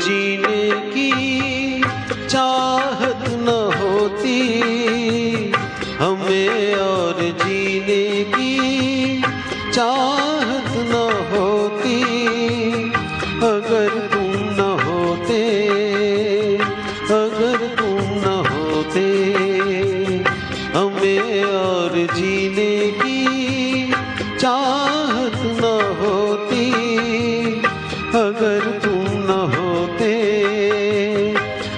जीने की चाहत न होती हमें, और जीने की चाहत न होती अगर तुम न होते, अगर तुम न होते हमें, और जीने की चाहत न होती अगर तुम न होते,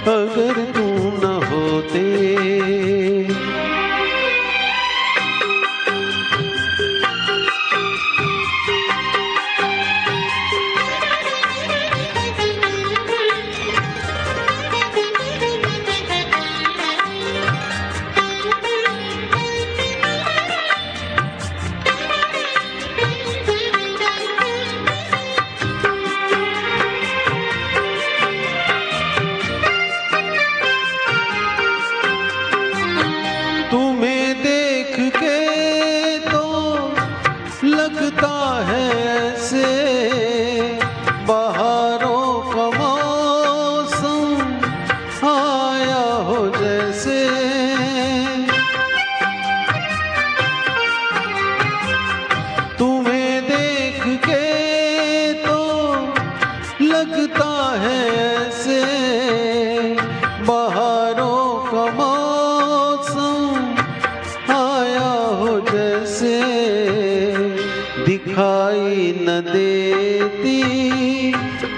अगर तुम न होते। तुम्हें देख के तो लगता है ऐसे बहारों का मौसम आया हो जैसे, तुम्हें देख के तो लगता है ऐसे बहारों का जैसे, दिखाई न देती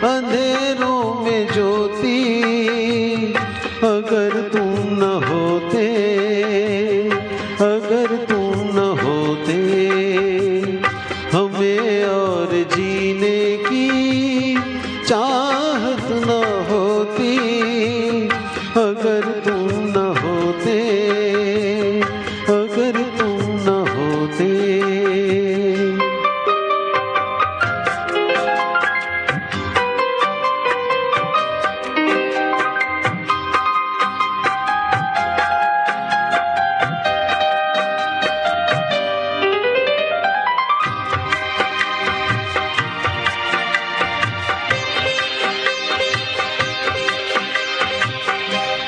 अंधेरों में ज्योति अगर तुम न होते, अगर तुम न होते हमें, और जीने की चाहत न होती अगर तुम न होते, अगर तुम न होते।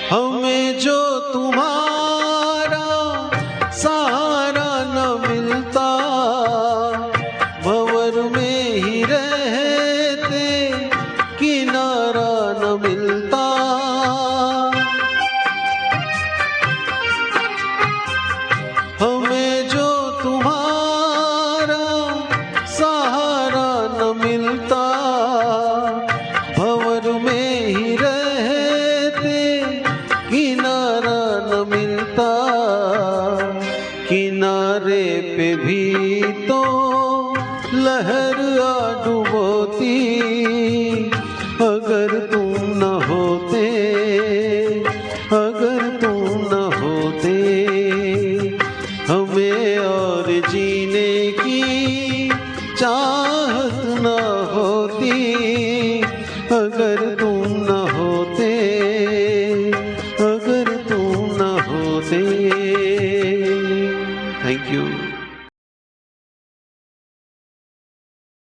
हमें जो तुम्हारा सहारा न मिलता, भंवर में ही रहते किनारा न मिलता, हमें जो तुम्हारा सहारा न मिलता, भंवर में ही रहते किनारा न मिलता, किनारे पे भी तो लहर आ डुबोती अगर तुम न होते, अगर तुम न होते हमें, और जीने की चाहत न होती अगर तुम न होते, अगर तुम न होते। Thank you.